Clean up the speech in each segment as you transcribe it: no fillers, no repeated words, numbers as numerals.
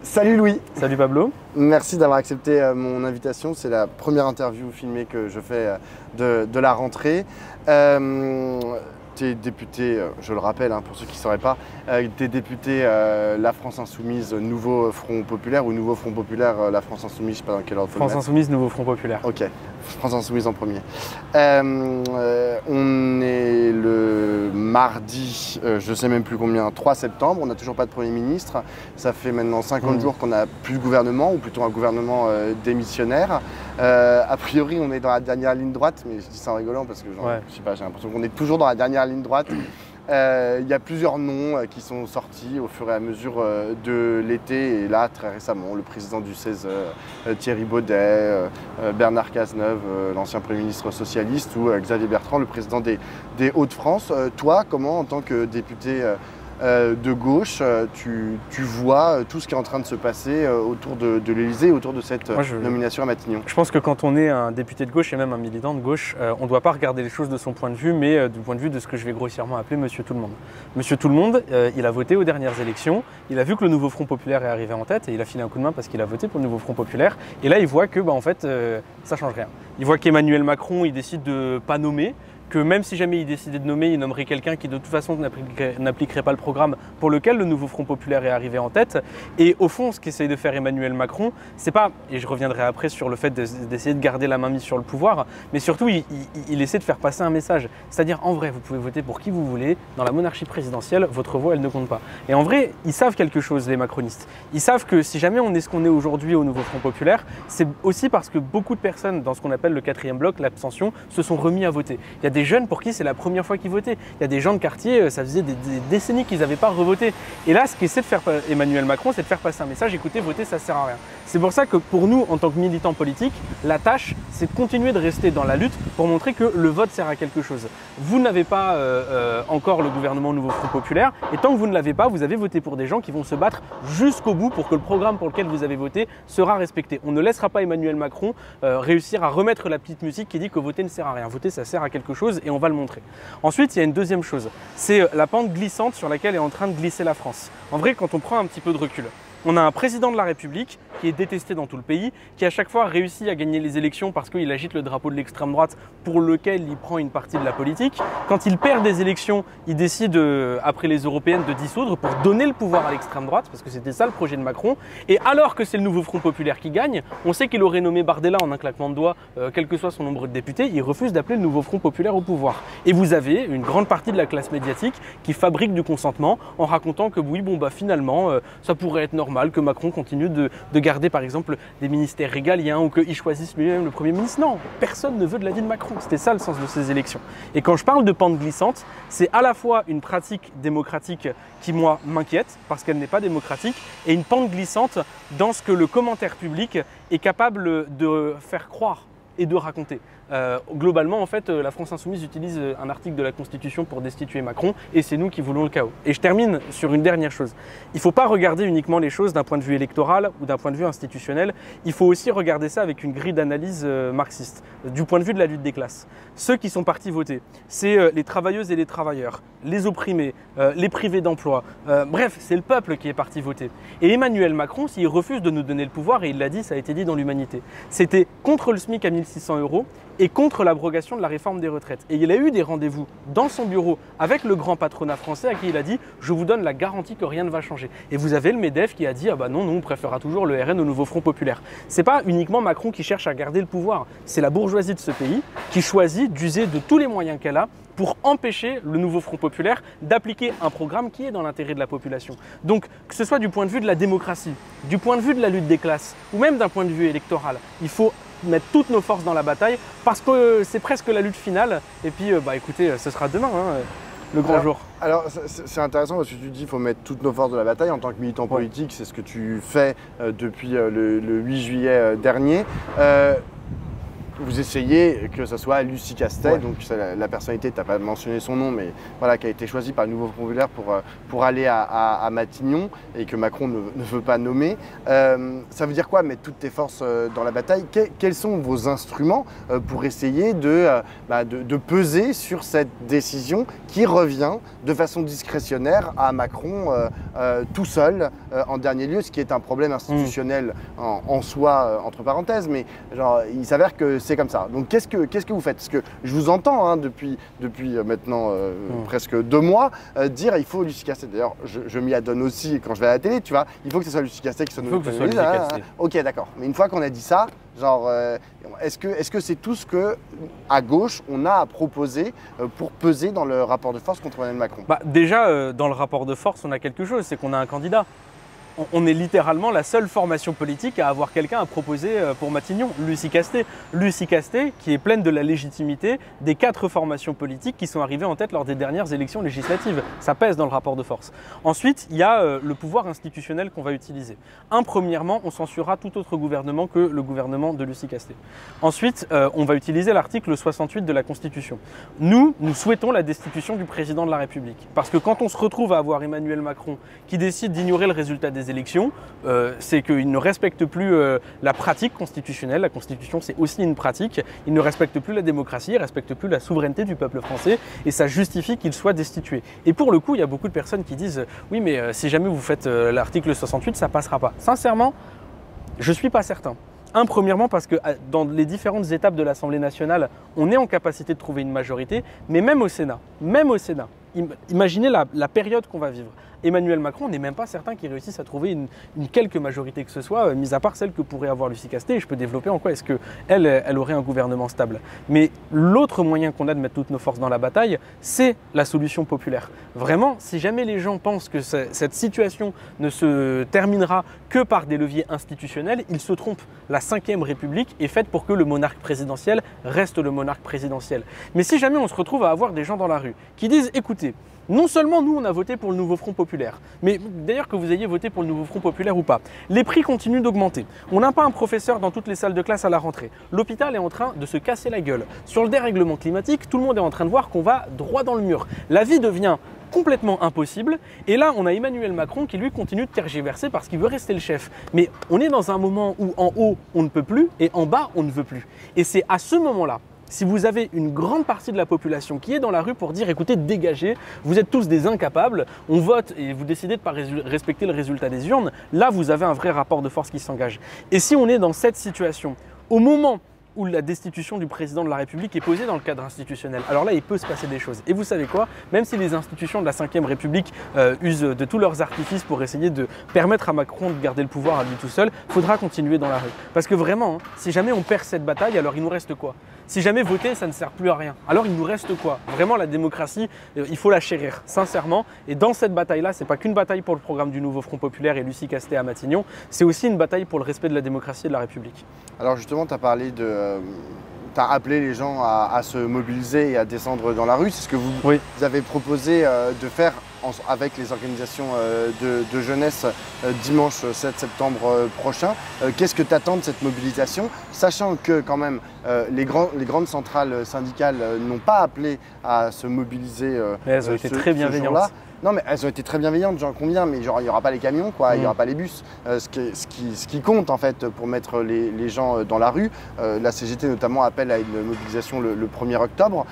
Salut Louis. Salut Pablo. Merci d'avoir accepté mon invitation. C'est la première interview filmée que je fais de la rentrée. Tu es député, je le rappelle pour ceux qui ne sauraient pas, tu es député La France Insoumise, Nouveau Front Populaire ou Nouveau Front Populaire, La France Insoumise, je ne sais pas dans quel ordre. France Insoumise, Nouveau Front Populaire. Ok, France Insoumise en premier. On est le mardi, je ne sais même plus combien, 3 septembre, on n'a toujours pas de Premier ministre. Ça fait maintenant 50 jours qu'on n'a plus de gouvernement, ou plutôt un gouvernement démissionnaire. A priori, on est dans la dernière ligne droite, mais je dis ça en rigolant parce que je sais pas, j'ai l'impression qu'on est toujours dans la dernière ligne droite. Il y a plusieurs noms qui sont sortis au fur et à mesure de l'été, et là, très récemment, le président du 16, Thierry Baudet, Bernard Cazeneuve, l'ancien Premier ministre socialiste, ou Xavier Bertrand, le président des Hauts-de-France. Toi, comment, en tant que député de gauche, tu vois tout ce qui est en train de se passer autour de l'Élysée, autour de cette nomination à Matignon? Je pense que quand on est un député de gauche et même un militant de gauche, on ne doit pas regarder les choses de son point de vue, mais du point de vue de ce que je vais grossièrement appeler Monsieur Tout-le-Monde. Monsieur Tout-le-Monde, il a voté aux dernières élections, il a vu que le Nouveau Front Populaire est arrivé en tête et il a filé un coup de main parce qu'il a voté pour le Nouveau Front Populaire. Et là, il voit que en fait, ça ne change rien. Il voit qu'Emmanuel Macron, il décide de ne pas nommer, que même si jamais il décidait de nommer, il nommerait quelqu'un qui de toute façon n'appliquerait pas le programme pour lequel le Nouveau Front Populaire est arrivé en tête. Et au fond, ce qu'essaye de faire Emmanuel Macron, c'est pas, et je reviendrai après sur le fait d'essayer de garder la main mise sur le pouvoir, mais surtout il essaie de faire passer un message. C'est-à-dire, en vrai, vous pouvez voter pour qui vous voulez, dans la monarchie présidentielle, votre voix, elle ne compte pas. Et en vrai, ils savent quelque chose, les macronistes. Ils savent que si jamais on est ce qu'on est aujourd'hui au Nouveau Front Populaire, c'est aussi parce que beaucoup de personnes, dans ce qu'on appelle le 4e bloc, l'abstention, se sont remis à voter. Il y a des jeunes pour qui c'est la première fois qu'ils votaient. Il y a des gens de quartier, ça faisait des décennies qu'ils n'avaient pas revoté. Et là, ce qu'essaie de faire Emmanuel Macron, c'est de faire passer un message, écoutez, voter, ça ne sert à rien. C'est pour ça que pour nous, en tant que militants politiques, la tâche, c'est de continuer de rester dans la lutte pour montrer que le vote sert à quelque chose. Vous n'avez pas encore le gouvernement Nouveau Front Populaire, et tant que vous ne l'avez pas, vous avez voté pour des gens qui vont se battre jusqu'au bout pour que le programme pour lequel vous avez voté sera respecté. On ne laissera pas Emmanuel Macron réussir à remettre la petite musique qui dit que voter ne sert à rien. Voter, ça sert à quelque chose et on va le montrer. Ensuite, il y a une deuxième chose, c'est la pente glissante sur laquelle est en train de glisser la France. En vrai, quand on prend un petit peu de recul, on a un président de la République qui est détesté dans tout le pays, qui à chaque fois réussit à gagner les élections parce qu'il agite le drapeau de l'extrême droite pour lequel il prend une partie de la politique. Quand il perd des élections, il décide, après les européennes, de dissoudre pour donner le pouvoir à l'extrême droite, parce que c'était ça le projet de Macron. Et alors que c'est le Nouveau Front Populaire qui gagne, on sait qu'il aurait nommé Bardella en un claquement de doigts, quel que soit son nombre de députés, il refuse d'appeler le Nouveau Front Populaire au pouvoir. Et vous avez une grande partie de la classe médiatique qui fabrique du consentement en racontant que oui, finalement, ça pourrait être normal que Macron continue de garder par exemple des ministères régaliens ou qu'il choisisse lui-même le Premier ministre. Non, personne ne veut de l'avis de Macron. C'était ça le sens de ces élections. Et quand je parle de pente glissante, c'est à la fois une pratique démocratique qui, moi, m'inquiète parce qu'elle n'est pas démocratique, et une pente glissante dans ce que le commentaire public est capable de faire croire et de raconter. Globalement, en fait, la France Insoumise utilise un article de la Constitution pour destituer Macron, et c'est nous qui voulons le chaos. Et je termine sur une dernière chose. Il ne faut pas regarder uniquement les choses d'un point de vue électoral ou d'un point de vue institutionnel, il faut aussi regarder ça avec une grille d'analyse marxiste, du point de vue de la lutte des classes. Ceux qui sont partis voter, c'est les travailleuses et les travailleurs, les opprimés, les privés d'emploi, bref, c'est le peuple qui est parti voter. Et Emmanuel Macron, s'il refuse de nous donner le pouvoir, et il l'a dit, ça a été dit dans l'Humanité, c'était contre le SMIC à 1600 € et contre l'abrogation de la réforme des retraites. Et il a eu des rendez-vous dans son bureau avec le grand patronat français à qui il a dit « je vous donne la garantie que rien ne va changer ». Et vous avez le MEDEF qui a dit « ah bah non, on préférera toujours le RN au Nouveau Front Populaire ». C'est pas uniquement Macron qui cherche à garder le pouvoir, c'est la bourgeoisie de ce pays qui choisit d'user de tous les moyens qu'elle a pour empêcher le Nouveau Front Populaire d'appliquer un programme qui est dans l'intérêt de la population. Donc, que ce soit du point de vue de la démocratie, du point de vue de la lutte des classes, ou même d'un point de vue électoral, il faut mettre toutes nos forces dans la bataille parce que c'est presque la lutte finale. Et puis, écoutez, ce sera demain, le grand jour. Alors, c'est intéressant parce que tu dis qu'il faut mettre toutes nos forces dans la bataille. En tant que militant politique, c'est ce que tu fais depuis le 8 juillet dernier. vous essayez que ce soit Lucie Castet, Ouais. donc c'est la personnalité, tu n'as pas mentionné son nom, mais voilà, qui a été choisie par le Nouveau Front Populaire pour aller à Matignon et que Macron ne veut pas nommer. Ça veut dire quoi, mettre toutes tes forces dans la bataille? Quels sont vos instruments pour essayer de peser sur cette décision qui revient de façon discrétionnaire à Macron tout seul en dernier lieu, ce qui est un problème institutionnel en soi, entre parenthèses, mais genre, il s'avère que c'est comme ça. Donc qu'est-ce que vous faites? Parce que je vous entends hein, depuis maintenant presque 2 mois dire il faut Lucie Castet. D'ailleurs, je m'y adonne aussi quand je vais à la télé, tu vois, il faut que ce soit Lucie Castet qui soit Il faut que ce soit Lucie Castet. Ok, d'accord. Mais une fois qu'on a dit ça, genre, est-ce que c'est tout ce que, à gauche, on a à proposer pour peser dans le rapport de force contre Emmanuel Macron? Bah, déjà, dans le rapport de force, on a quelque chose, c'est qu'on a un candidat. On est littéralement la seule formation politique à avoir quelqu'un à proposer pour Matignon, Lucie Castet. Lucie Castet, qui est pleine de la légitimité des 4 formations politiques qui sont arrivées en tête lors des dernières élections législatives. Ça pèse dans le rapport de force. Ensuite, il y a le pouvoir institutionnel qu'on va utiliser. Premièrement, on censurera tout autre gouvernement que le gouvernement de Lucie Castet. Ensuite, on va utiliser l'article 68 de la Constitution. Nous souhaitons la destitution du président de la République. Parce que quand on se retrouve à avoir Emmanuel Macron qui décide d'ignorer le résultat des élections, c'est qu'il ne respecte plus la pratique constitutionnelle. La Constitution, c'est aussi une pratique. Il ne respecte plus la démocratie, il ne respecte plus la souveraineté du peuple français et ça justifie qu'il soit destitué. Et pour le coup, il y a beaucoup de personnes qui disent « Oui, mais si jamais vous faites l'article 68, ça ne passera pas ». Sincèrement, je ne suis pas certain. Premièrement parce que dans les différentes étapes de l'Assemblée nationale, on est en capacité de trouver une majorité, mais même au Sénat, imaginez la période qu'on va vivre. Emmanuel Macron, on n'est même pas certain qu'il réussisse à trouver une quelque majorité que ce soit, mis à part celle que pourrait avoir Lucie Castet. Et je peux développer en quoi est-ce qu'elle aurait un gouvernement stable. Mais l'autre moyen qu'on a de mettre toutes nos forces dans la bataille, c'est la solution populaire. Vraiment, si jamais les gens pensent que cette situation ne se terminera que par des leviers institutionnels, ils se trompent. La Ve République est faite pour que le monarque présidentiel reste le monarque présidentiel. Mais si jamais on se retrouve à avoir des gens dans la rue qui disent « Écoutez, non seulement nous, on a voté pour le Nouveau Front Populaire, mais d'ailleurs que vous ayez voté pour le Nouveau Front Populaire ou pas, les prix continuent d'augmenter. On n'a pas un professeur dans toutes les salles de classe à la rentrée. L'hôpital est en train de se casser la gueule. Sur le dérèglement climatique, tout le monde est en train de voir qu'on va droit dans le mur. La vie devient complètement impossible. Et là, on a Emmanuel Macron qui, lui, continue de tergiverser parce qu'il veut rester le chef. Mais on est dans un moment où en haut, on ne peut plus et en bas, on ne veut plus. Et c'est à ce moment-là, si vous avez une grande partie de la population qui est dans la rue pour dire « écoutez, dégagez, vous êtes tous des incapables, on vote et vous décidez de ne pas respecter le résultat des urnes », là, vous avez un vrai rapport de force qui s'engage. Et si on est dans cette situation, au moment où la destitution du président de la République est posée dans le cadre institutionnel, alors là, il peut se passer des choses. Et vous savez quoi? Même si les institutions de la Ve République usent de tous leurs artifices pour essayer de permettre à Macron de garder le pouvoir à lui tout seul, il faudra continuer dans la rue. Parce que vraiment, hein, si jamais on perd cette bataille, alors il nous reste quoi? Si jamais voter, ça ne sert plus à rien. Alors il nous reste quoi? Vraiment, la démocratie, il faut la chérir, sincèrement. Et dans cette bataille-là, ce n'est pas qu'une bataille pour le programme du Nouveau Front Populaire et Lucie Castet à Matignon, c'est aussi une bataille pour le respect de la démocratie et de la République. Alors justement, tu as parlé de... tu as appelé les gens à se mobiliser et à descendre dans la rue. C'est ce que vous avez proposé de faire avec les organisations de jeunesse dimanche 7 septembre prochain. Qu'est-ce que tu attends de cette mobilisation, sachant que quand même les grandes centrales syndicales n'ont pas appelé à se mobiliser elles ont été très bienveillantes. Non mais elles ont été très bienveillantes, j'en conviens, mais genre il n'y aura pas les camions, quoi, il n'y aura pas les bus. Ce qui compte en fait pour mettre les gens dans la rue, la CGT notamment appelle à une mobilisation le 1er octobre.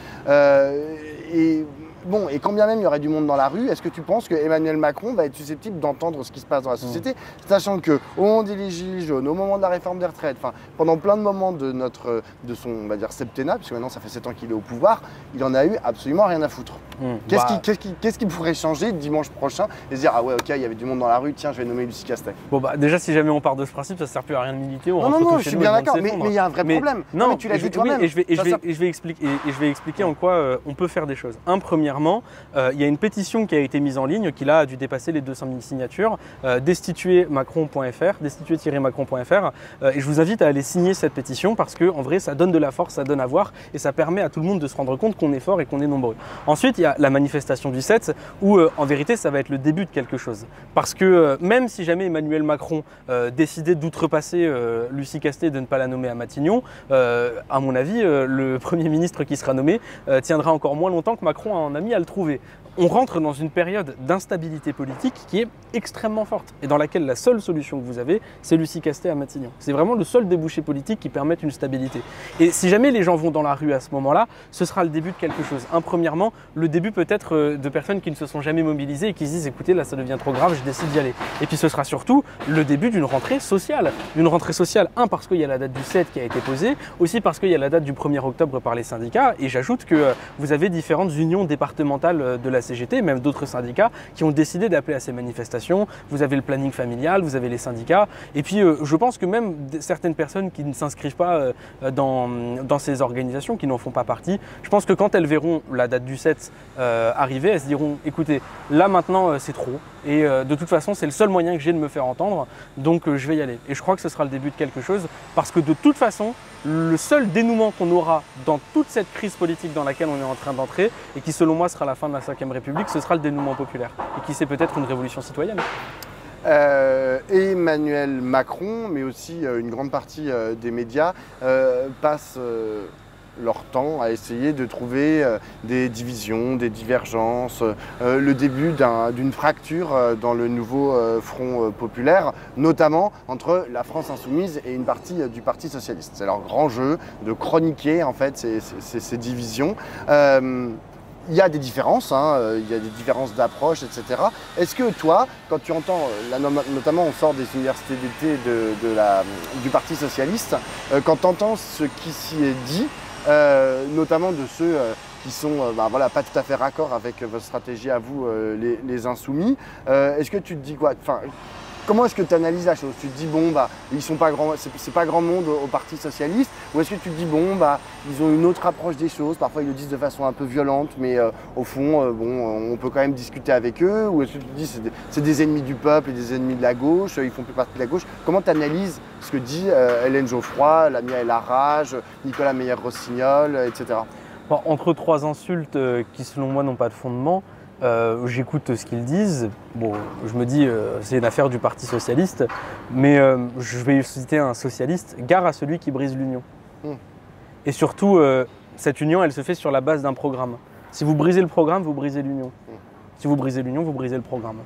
Bon, et quand bien même il y aurait du monde dans la rue, est-ce que tu penses que Emmanuel Macron va être susceptible d'entendre ce qui se passe dans la société, sachant qu'au moment des Gilets jaunes, au moment de la réforme des retraites, pendant plein de moments de son, on va dire, septennat, puisque maintenant ça fait 7 ans qu'il est au pouvoir, il en a eu absolument rien à foutre. Qu'est-ce qui pourrait changer dimanche prochain et se dire, ah ouais, ok, il y avait du monde dans la rue, tiens, je vais nommer Lucie Castet? Bon, bah déjà, si jamais on part de ce principe, ça ne sert plus à rien de militer. Non, je suis bien d'accord, mais il y a un vrai problème. Non, mais tu l'as dit toi-même. Et je vais expliquer en quoi on peut faire des choses. Premièrement, Premièrement, il y a une pétition qui a été mise en ligne, qui là a dû dépasser les 200 000 signatures, destituer-macron.fr, et je vous invite à aller signer cette pétition parce que en vrai, ça donne de la force, ça donne à voir et ça permet à tout le monde de se rendre compte qu'on est fort et qu'on est nombreux. Ensuite, il y a la manifestation du 7 où en vérité, ça va être le début de quelque chose. Parce que même si jamais Emmanuel Macron décidait d'outrepasser Lucie Castet et de ne pas la nommer à Matignon, à mon avis, le Premier ministre qui sera nommé tiendra encore moins longtemps que Macron en a mis à le trouver. On rentre dans une période d'instabilité politique qui est extrêmement forte et dans laquelle la seule solution que vous avez, c'est Lucie Castet à Matignon. C'est vraiment le seul débouché politique qui permette une stabilité. Et si jamais les gens vont dans la rue à ce moment-là, ce sera le début de quelque chose. Premièrement, le début peut-être de personnes qui ne se sont jamais mobilisées et qui se disent écoutez, là ça devient trop grave, je décide d'y aller. Et puis ce sera surtout le début d'une rentrée sociale. D'une rentrée sociale, parce qu'il y a la date du 7 qui a été posée, aussi parce qu'il y a la date du 1er octobre par les syndicats. Et j'ajoute que vous avez différentes unions départementales de la CGT, même d'autres syndicats, qui ont décidé d'appeler à ces manifestations. Vous avez le planning familial, vous avez les syndicats. Et puis je pense que même certaines personnes qui ne s'inscrivent pas dans ces organisations, qui n'en font pas partie, je pense que quand elles verront la date du 7 arriver, elles se diront écoutez, là maintenant c'est trop. Et de toute façon, c'est le seul moyen que j'ai de me faire entendre, donc je vais y aller. Et je crois que ce sera le début de quelque chose, parce que de toute façon, le seul dénouement qu'on aura dans toute cette crise politique dans laquelle on est en train d'entrer, et qui selon moi sera la fin de la Ve République, ce sera le dénouement populaire. Et qui sait peut-être une révolution citoyenne. Emmanuel Macron, mais aussi une grande partie des médias, passent leur temps à essayer de trouver des divisions, des divergences, le début d'une fracture dans le nouveau Front populaire, notamment entre la France insoumise et une partie du Parti socialiste. C'est leur grand jeu de chroniquer en fait ces divisions. Il y a des différences, il y a des différences d'approche, etc. Est-ce que toi, quand tu entends, là, notamment on sort des universités d'été du Parti socialiste, quand tu entends ce qui s'y est dit, notamment de ceux qui sont voilà, pas tout à fait raccord avec votre stratégie à vous, les insoumis, est-ce que tu te dis quoi? Comment est-ce que tu analyses la chose? Tu te dis bon ils sont pas grands, c'est pas grand monde au Parti socialiste, ou est-ce que tu te dis bon ils ont une autre approche des choses, parfois ils le disent de façon un peu violente, mais au fond on peut quand même discuter avec eux, ou est-ce que tu te dis c'est des ennemis du peuple et des ennemis de la gauche, ils font plus partie de la gauche? Comment tu analyses ce que dit Hélène Geoffroy, Lamia El Harraj, Nicolas Meyer-Rossignol, etc. Bon, entre trois insultes qui selon moi n'ont pas de fondement, j'écoute ce qu'ils disent. Bon, je me dis c'est une affaire du Parti socialiste, mais je vais citer un socialiste: gare à celui qui brise l'union. Et surtout, cette union, elle se fait sur la base d'un programme. Si vous brisez le programme, vous brisez l'union. Si vous brisez l'union, vous brisez le programme.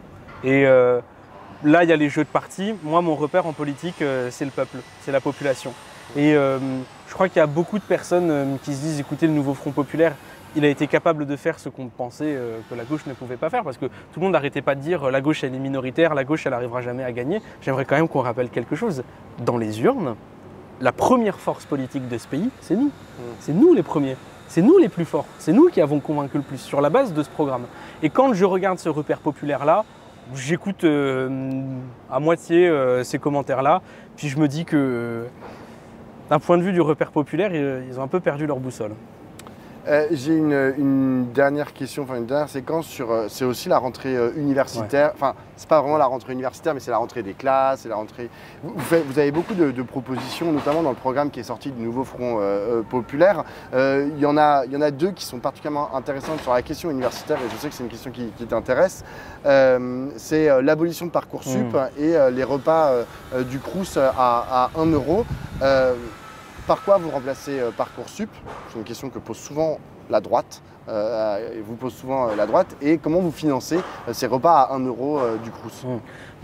Et là, il y a les jeux de parti. Moi, mon repère en politique, c'est le peuple, c'est la population. Et je crois qu'il y a beaucoup de personnes qui se disent écoutez, le nouveau Front populaire, il a été capable de faire ce qu'on pensait que la gauche ne pouvait pas faire, parce que tout le monde n'arrêtait pas de dire la gauche elle est minoritaire, la gauche elle n'arrivera jamais à gagner. J'aimerais quand même qu'on rappelle quelque chose. Dans les urnes, la première force politique de ce pays, c'est nous. C'est nous les premiers. C'est nous les plus forts. C'est nous qui avons convaincu le plus sur la base de ce programme. Et quand je regarde ce repère populaire-là, j'écoute à moitié ces commentaires-là, puis je me dis que d'un point de vue du repère populaire, ils ont un peu perdu leur boussole. J'ai une dernière question, une dernière séquence sur, c'est aussi la rentrée universitaire. Enfin, c'est pas vraiment la rentrée universitaire, mais c'est la rentrée des classes, c'est la rentrée. Vous avez beaucoup de propositions, notamment dans le programme qui est sorti du nouveau Front populaire. Il y en a deux qui sont particulièrement intéressantes sur la question universitaire, et je sais que c'est une question qui t'intéresse. C'est l'abolition de Parcoursup et les repas du Crous à 1 euro. Par quoi vous remplacez Parcoursup? C'est une question que pose souvent la droite, et comment vous financez ces repas à 1 euro du Crous?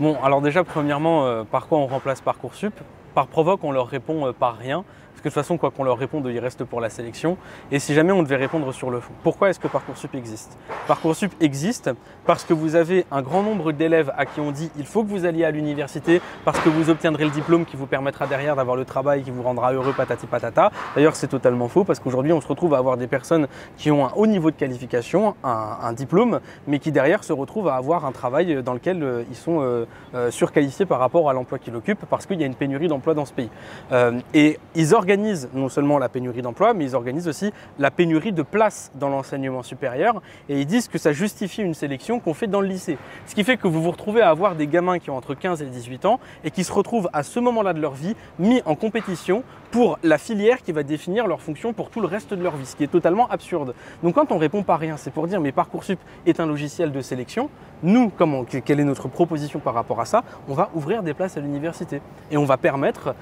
Bon, alors déjà, premièrement, par quoi on remplace Parcoursup? Par provoque, on leur répond par rien. Parce que de toute façon, quoi qu'on leur réponde, il reste pour la sélection. Et si jamais on devait répondre sur le fond, pourquoi est-ce que Parcoursup existe? Parcoursup existe parce que vous avez un grand nombre d'élèves à qui on dit il faut que vous alliez à l'université parce que vous obtiendrez le diplôme qui vous permettra derrière d'avoir le travail qui vous rendra heureux, patati patata. D'ailleurs, c'est totalement faux parce qu'aujourd'hui, on se retrouve à avoir des personnes qui ont un haut niveau de qualification, un diplôme, mais qui derrière se retrouvent à avoir un travail dans lequel ils sont surqualifiés par rapport à l'emploi qu'ils occupent parce qu'il y a une pénurie d'emplois d'emploi dans ce pays. Et ils organisent non seulement la pénurie d'emploi, mais ils organisent aussi la pénurie de places dans l'enseignement supérieur. Et ils disent que ça justifie une sélection qu'on fait dans le lycée. Ce qui fait que vous vous retrouvez à avoir des gamins qui ont entre 15 et 18 ans et qui se retrouvent à ce moment-là de leur vie mis en compétition pour la filière qui va définir leur fonction pour tout le reste de leur vie, ce qui est totalement absurde. Donc quand on répond pas rien, c'est pour dire mais Parcoursup est un logiciel de sélection. Nous, quelle est notre proposition par rapport à ça? On va ouvrir des places à l'université et on va permettre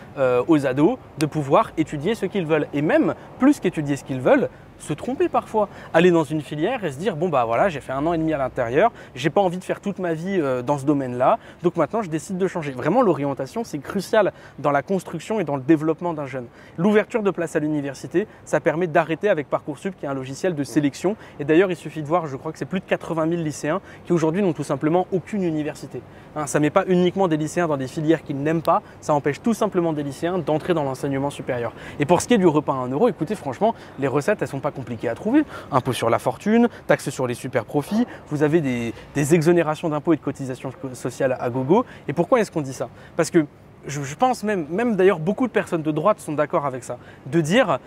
aux ados de pouvoir étudier ce qu'ils veulent. Et même plus qu'étudier ce qu'ils veulent, se tromper parfois, aller dans une filière et se dire bon bah voilà, j'ai fait 1 an et demi à l'intérieur, j'ai pas envie de faire toute ma vie dans ce domaine-là, donc maintenant je décide de changer. Vraiment l'orientation c'est crucial dans la construction et dans le développement d'un jeune. L'ouverture de places à l'université, ça permet d'arrêter avec Parcoursup qui est un logiciel de sélection et d'ailleurs il suffit de voir, je crois que c'est plus de 80 000 lycéens qui aujourd'hui n'ont tout simplement aucune université. Hein, ça met pas uniquement des lycéens dans des filières qu'ils n'aiment pas, ça empêche tout simplement des lycéens d'entrer dans l'enseignement supérieur. Et pour ce qui est du repas à 1 euro, écoutez franchement, les recettes elles sont pas compliqué à trouver. Impôt sur la fortune, taxe sur les super profits, vous avez des exonérations d'impôts et de cotisations sociales à gogo. Et pourquoi est-ce qu'on dit ça? Parce que je pense même d'ailleurs beaucoup de personnes de droite sont d'accord avec ça, de dire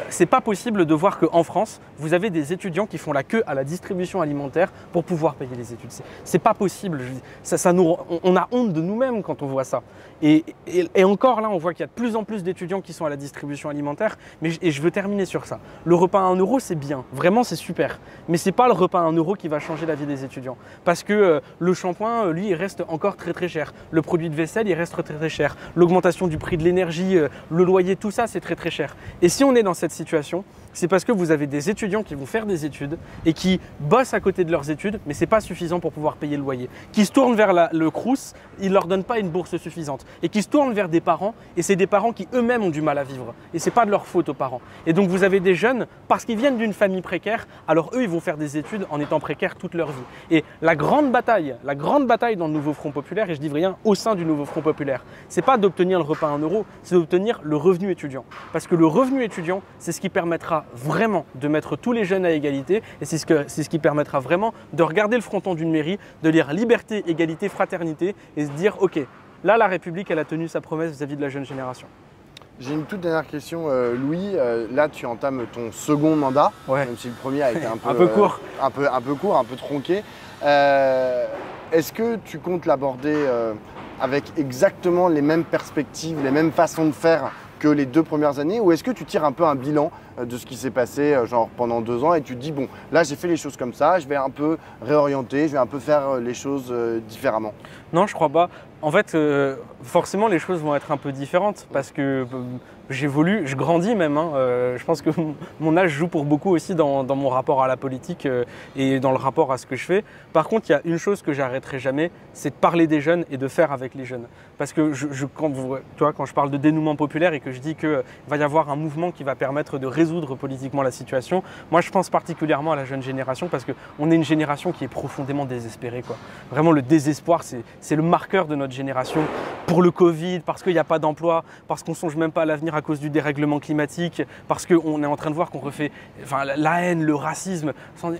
c'est pas possible de voir qu'en France vous avez des étudiants qui font la queue à la distribution alimentaire pour pouvoir payer les études. C'est pas possible, on a honte de nous-mêmes quand on voit ça. Et encore là on voit qu'il y a de plus en plus d'étudiants qui sont à la distribution alimentaire, et je veux terminer sur ça. Le repas à 1 euro c'est bien, vraiment c'est super, mais c'est pas le repas à 1 euro qui va changer la vie des étudiants. Parce que le shampoing lui il reste encore très cher, le produit de vaisselle il reste très cher. L'augmentation du prix de l'énergie, le loyer, tout ça, c'est très cher. Et si on est dans cette situation, c'est parce que vous avez des étudiants qui vont faire des études et qui bossent à côté de leurs études, mais ce n'est pas suffisant pour pouvoir payer le loyer. Qui se tournent vers le Crous, ils ne leur donnent pas une bourse suffisante. Et qui se tournent vers des parents, et c'est des parents qui eux-mêmes ont du mal à vivre. Et ce n'est pas de leur faute aux parents. Et donc vous avez des jeunes, parce qu'ils viennent d'une famille précaire, alors eux, ils vont faire des études en étant précaires toute leur vie. Et la grande bataille dans le nouveau Front populaire, et je dis rien au sein du nouveau Front populaire, c'est pas d'obtenir le repas à 1 euro, c'est d'obtenir le revenu étudiant. Parce que le revenu étudiant, c'est ce qui permettra vraiment de mettre tous les jeunes à égalité et c'est ce qui permettra vraiment de regarder le fronton d'une mairie, de lire liberté, égalité, fraternité et se dire ok, là la République elle a tenu sa promesse vis-à-vis de la jeune génération. J'ai une toute dernière question, Louis. Là, tu entames ton second mandat, même si le premier a été un peu court, un peu court, un peu tronqué. Est-ce que tu comptes l'aborder avec exactement les mêmes perspectives, les mêmes façons de faire que les 2 premières années, ou est-ce que tu tires un peu un bilan de ce qui s'est passé genre pendant 2 ans et tu te dis bon, là j'ai fait les choses comme ça, je vais un peu réorienter, je vais un peu faire les choses différemment? Non, je crois pas. En fait, forcément les choses vont être un peu différentes parce que j'évolue, je grandis même. Hein. Je pense que mon âge joue pour beaucoup aussi dans mon rapport à la politique et dans le rapport à ce que je fais. Par contre, il y a une chose que j'arrêterai jamais, c'est de parler des jeunes et de faire avec les jeunes. Parce que quand je parle de dénouement populaire et que je dis qu'il va y avoir un mouvement qui va permettre de résoudre politiquement la situation, moi je pense particulièrement à la jeune génération parce qu'on est une génération qui est profondément désespérée, quoi. Vraiment le désespoir, c'est le marqueur de notre génération. Pour le Covid, parce qu'il n'y a pas d'emploi, parce qu'on ne songe même pas à l'avenir à cause du dérèglement climatique, parce qu'on est en train de voir qu'on refait la haine, le racisme,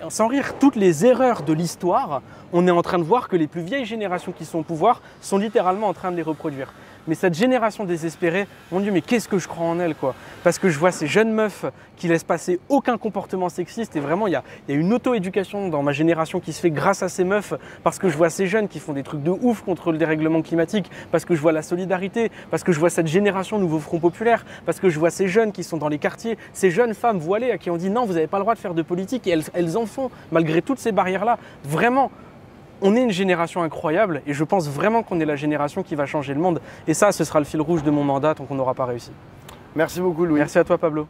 sans rire, toutes les erreurs de l'histoire, on est en train de voir que les plus vieilles générations qui sont au pouvoir sont littéralement en train de les reproduire. Mais cette génération désespérée, mon Dieu, mais qu'est-ce que je crois en elle, quoi. Parce que je vois ces jeunes meufs qui laissent passer aucun comportement sexiste et vraiment, il y a une auto-éducation dans ma génération qui se fait grâce à ces meufs parce que je vois ces jeunes qui font des trucs de ouf contre le dérèglement climatique, parce que je vois la solidarité, parce que je vois cette génération nouveau Front populaire, parce que je vois ces jeunes qui sont dans les quartiers, ces jeunes femmes voilées à qui on dit non, vous n'avez pas le droit de faire de politique et elles en font malgré toutes ces barrières-là. Vraiment. On est une génération incroyable et je pense vraiment qu'on est la génération qui va changer le monde. Et ça, ce sera le fil rouge de mon mandat tant qu'on n'aura pas réussi. Merci beaucoup, Louis. Merci à toi, Pablo.